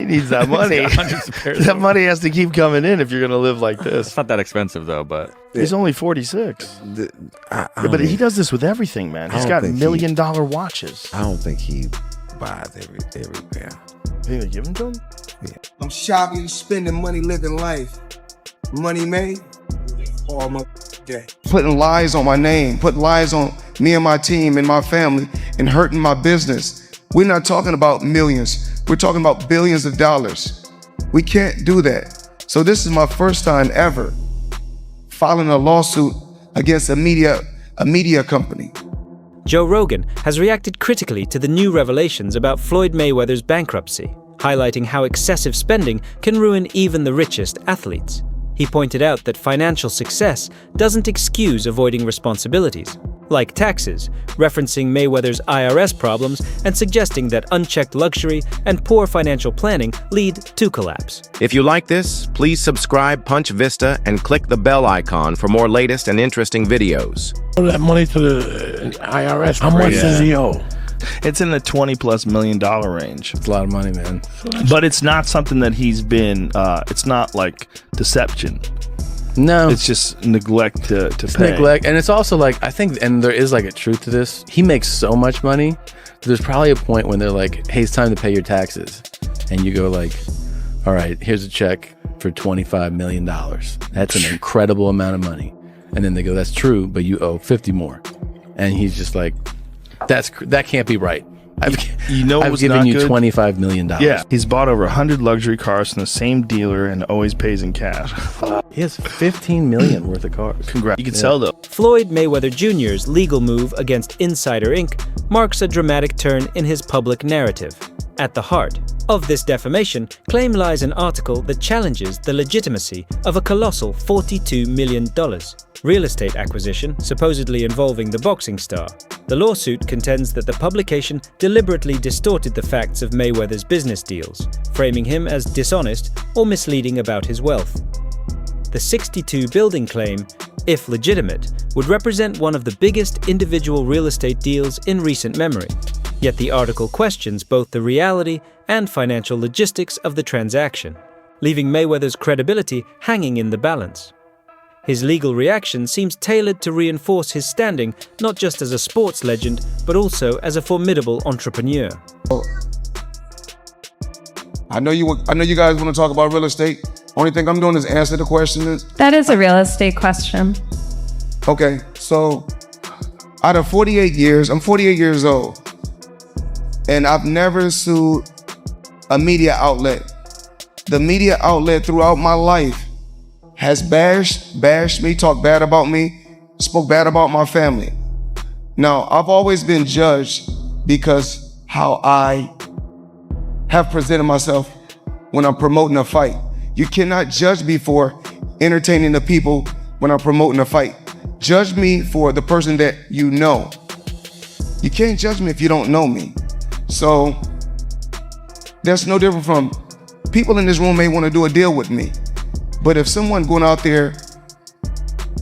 He needs that money. Hundreds of pairs. That money has to keep coming in if you're going to live like this. It's not that expensive though, but he's only 46. But he does this with everything, man. He's got $1 million watches. I don't think he buys every pair. You gonna give him to him? Yeah. I'm shopping, spending money, living life. Money made all my day. Putting lies on my name, putting lies on me and my team and my family, and hurting my business. We're not talking about millions. We're talking about billions of dollars. We can't do that. So this is my first time ever filing a lawsuit against a media company. Joe Rogan has reacted critically to the new revelations about Floyd Mayweather's bankruptcy, highlighting how excessive spending can ruin even the richest athletes. He pointed out that financial success doesn't excuse avoiding responsibilities, like taxes, referencing Mayweather's IRS problems and suggesting that unchecked luxury and poor financial planning lead to collapse. If you like this, please subscribe Punch Vista and click the bell icon for more latest and interesting videos. That money to the IRS, how much does he owe? It's in the $20+ million range. it's a lot of money, man. But it's not something that he's been, it's not like deception. No. It's just neglect to pay. Neglect. And it's also like, I think, and there is like a truth to this. He makes so much money. There's probably a point when they're like, hey, it's time to pay your taxes. And you go like, all right, here's a check for $25 million. That's an incredible amount of money. And then they go, that's true, but you owe 50 more. And he's just like, that can't be right. I've given you $25 million. Yeah, he's bought over 100 luxury cars from the same dealer and always pays in cash. He has $15 million worth of cars. Congrats. You can sell though. Floyd Mayweather Jr.'s legal move against Insider Inc. marks a dramatic turn in his public narrative. At the heart of this defamation claim lies an article that challenges the legitimacy of a colossal $42 million real estate acquisition supposedly involving the boxing star. The lawsuit contends that the publication deliberately distorted the facts of Mayweather's business deals, framing him as dishonest or misleading about his wealth. The 62-building claim, if legitimate, would represent one of the biggest individual real estate deals in recent memory. Yet the article questions both the reality and financial logistics of the transaction, leaving Mayweather's credibility hanging in the balance. His legal reaction seems tailored to reinforce his standing not just as a sports legend, but also as a formidable entrepreneur. I know you guys want to talk about real estate. Only thing I'm doing is answer the question. That is a real estate question. Okay, so out of 48 years, I'm 48 years old, and I've never sued a media outlet. The media outlet throughout my life has bashed me, talked bad about me, spoke bad about my family. Now, I've always been judged because how I have presented myself when I'm promoting a fight. You cannot judge me for entertaining the people when I'm promoting a fight. Judge me for the person that you know. You can't judge me if you don't know me. So that's no different from people in this room may want to do a deal with me. But if someone going out there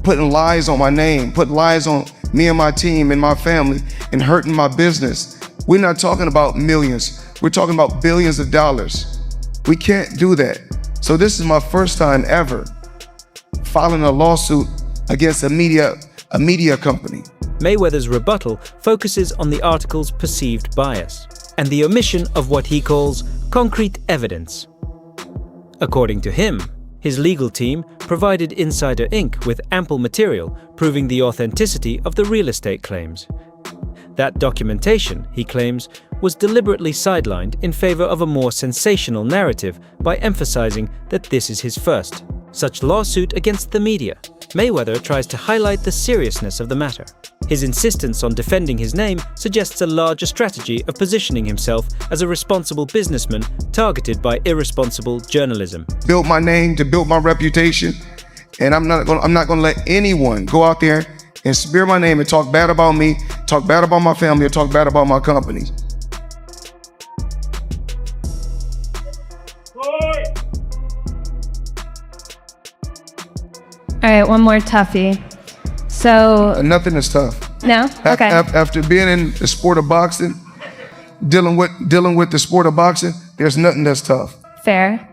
putting lies on my name, putting lies on me and my team and my family and hurting my business, we're not talking about millions. We're talking about billions of dollars. We can't do that. So this is my first time ever filing a lawsuit against a media company. Mayweather's rebuttal focuses on the article's perceived bias and the omission of what he calls concrete evidence. According to him, his legal team provided Insider Inc. with ample material proving the authenticity of the real estate claims. That documentation, he claims, was deliberately sidelined in favor of a more sensational narrative by emphasizing that this is his first such lawsuit against the media. Mayweather tries to highlight the seriousness of the matter. His insistence on defending his name suggests a larger strategy of positioning himself as a responsible businessman targeted by irresponsible journalism. Build my name, to build my reputation, and I'm not gonna let anyone go out there and smear my name and talk bad about me, talk bad about my family, or talk bad about my company. All right, one more toughie. So Nothing is tough. no? Okay. After being in the sport of boxing, dealing with the sport of boxing, there's nothing that's tough. Fair.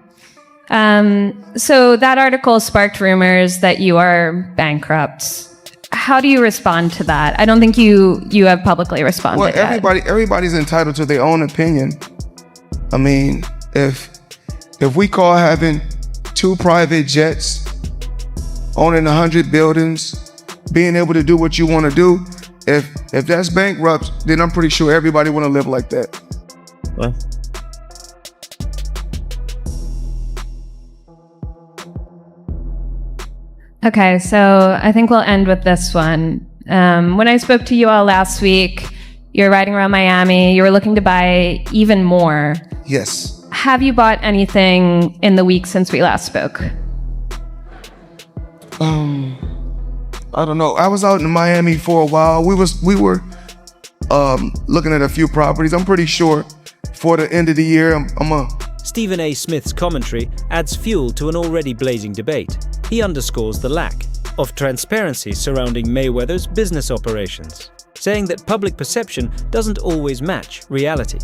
So that article sparked rumors that you are bankrupt. How do you respond to that? I don't think you have publicly responded Well, yet. everybody's entitled to their own opinion. I mean, if we call having 2 private jets, owning 100 buildings, being able to do what you want to do, if that's bankrupt, then I'm pretty sure everybody want to live like that. Well, Okay, so I think we'll end with this one. When I spoke to you all last week, you were riding around Miami. You were looking to buy even more. Yes. Have you bought anything in the week since we last spoke? I don't know. I was out in Miami for a while. We were looking at a few properties. I'm pretty sure for the end of the year, Stephen A. Smith's commentary adds fuel to an already blazing debate. He underscores the lack of transparency surrounding Mayweather's business operations, saying that public perception doesn't always match reality.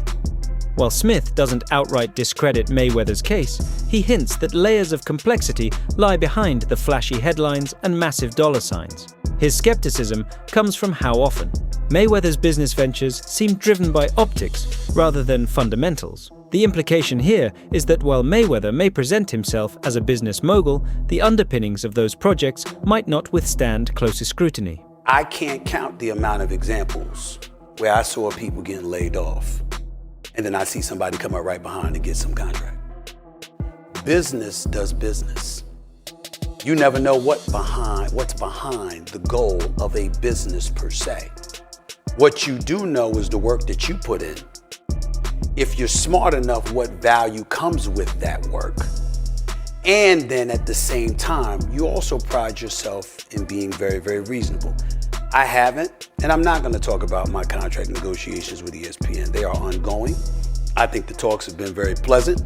While Smith doesn't outright discredit Mayweather's case, he hints that layers of complexity lie behind the flashy headlines and massive dollar signs. His skepticism comes from how often Mayweather's business ventures seem driven by optics rather than fundamentals. The implication here is that while Mayweather may present himself as a business mogul, the underpinnings of those projects might not withstand closer scrutiny. I can't count the amount of examples where I saw people getting laid off, and then I see somebody come up right behind and get some contract. Business does business. You never know what's behind the goal of a business per se. What you do know is the work that you put in. If you're smart enough, what value comes with that work. And then at the same time, you also pride yourself in being very, very reasonable. I haven't, and I'm not gonna talk about my contract negotiations with ESPN. They are ongoing. I think the talks have been very pleasant.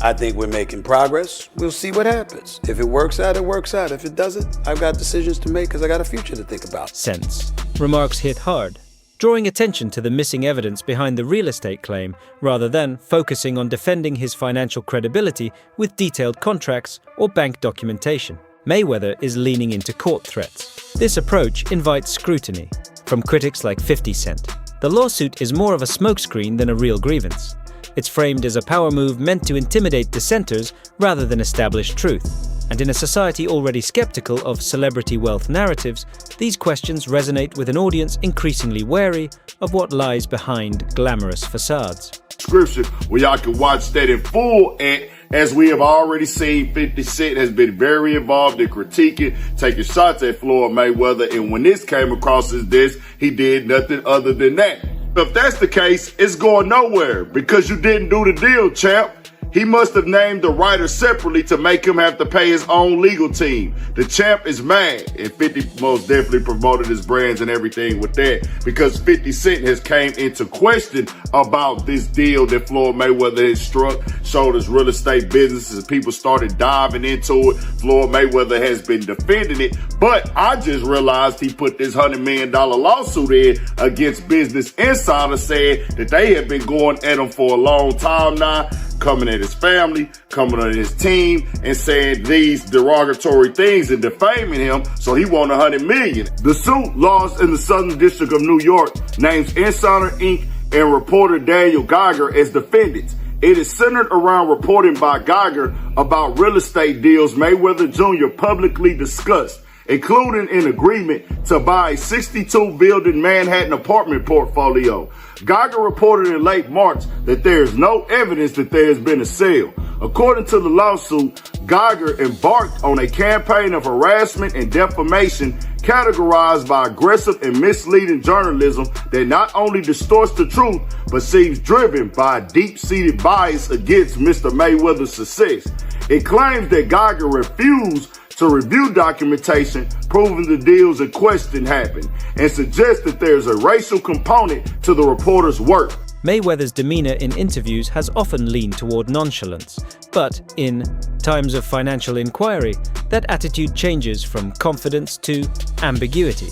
I think we're making progress. We'll see what happens. If it works out, it works out. If it doesn't, I've got decisions to make because I got a future to think about. Sense. Remarks hit hard, drawing attention to the missing evidence behind the real estate claim rather than focusing on defending his financial credibility with detailed contracts or bank documentation. Mayweather is leaning into court threats. This approach invites scrutiny from critics like 50 Cent. The lawsuit is more of a smokescreen than a real grievance. It's framed as a power move meant to intimidate dissenters rather than establish truth. And in a society already skeptical of celebrity wealth narratives, these questions resonate with an audience increasingly wary of what lies behind glamorous facades. Description where y'all can watch that in full, and as we have already seen, 50 Cent has been very involved in critiquing, taking shots at Floyd Mayweather, and when this came across his desk, he did nothing other than that. If that's the case, it's going nowhere because you didn't do the deal, champ. He must have named the writer separately to make him have to pay his own legal team. The champ is mad, and 50 most definitely promoted his brands and everything with that because 50 Cent has came into question about this deal that Floyd Mayweather has struck, showed his real estate businesses. People started diving into it. Floyd Mayweather has been defending it, but I just realized he put this $100 million lawsuit in against Business Insider, saying that they have been going at him for a long time now, coming at his family, coming at his team, and saying these derogatory things and defaming him, so he won $100 million. The suit lost in the Southern District of New York names Insider Inc. and reporter Daniel Geiger as defendants. It is centered around reporting by Geiger about real estate deals Mayweather Jr. publicly discussed, including an agreement to buy a 62-building Manhattan apartment portfolio. Geiger reported in late March that there is no evidence that there has been a sale. According to the lawsuit, Geiger embarked on a campaign of harassment and defamation categorized by aggressive and misleading journalism that not only distorts the truth, but seems driven by a deep-seated bias against Mr. Mayweather's success. It claims that Geiger refused to review documentation proving the deals in question happened, and suggests that there's a racial component to the reporter's work. Mayweather's demeanor in interviews has often leaned toward nonchalance, but in times of financial inquiry, that attitude changes from confidence to ambiguity.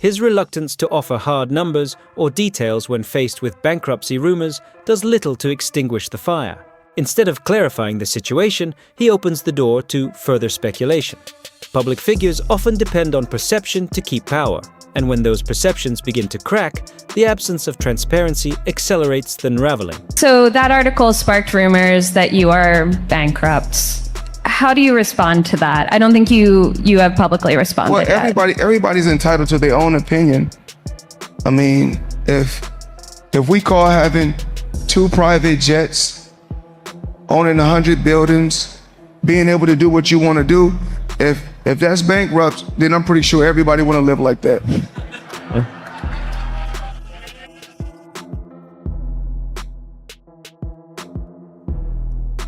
His reluctance to offer hard numbers or details when faced with bankruptcy rumors does little to extinguish the fire. Instead of clarifying the situation, he opens the door to further speculation. Public figures often depend on perception to keep power, and when those perceptions begin to crack, the absence of transparency accelerates the unraveling. So that article sparked rumors that you are bankrupt. How do you respond to that? I don't think you have publicly responded. Well, everybody's entitled to their own opinion. I mean, if we call having 2 private jets, owning 100 buildings, being able to do what you want to do, if that's bankrupt, then I'm pretty sure everybody want to live like that.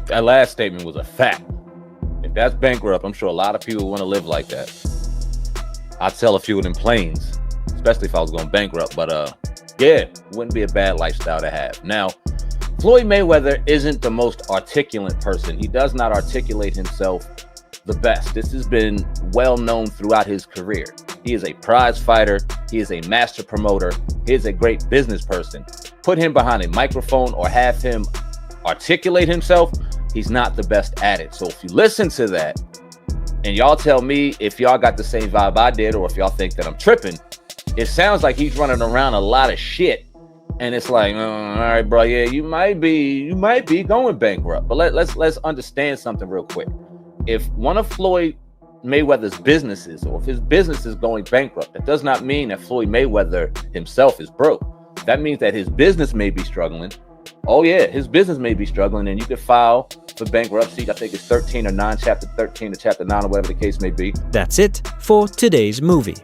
That last statement was a fact. If that's bankrupt, I'm sure a lot of people want to live like that. I'd sell a few of them planes, especially if I was going bankrupt. But yeah, wouldn't be a bad lifestyle to have. Now, Floyd Mayweather isn't the most articulate person. He does not articulate himself the best. This has been well known throughout his career. He is a prize fighter. He is a master promoter. He is a great business person. Put him behind a microphone or have him articulate himself, he's not the best at it. So if you listen to that and y'all tell me if y'all got the same vibe I did, or if y'all think that I'm tripping, it sounds like he's running around a lot of shit. And it's like, all right, bro, yeah, you might be going bankrupt. But let's understand something real quick. If one of Floyd Mayweather's businesses, or if his business is going bankrupt, that does not mean that Floyd Mayweather himself is broke. That means that his business may be struggling. Oh yeah, his business may be struggling, and you could file for bankruptcy. I think it's 13 or 9, chapter 13 or chapter 9, or whatever the case may be. That's it for today's movie.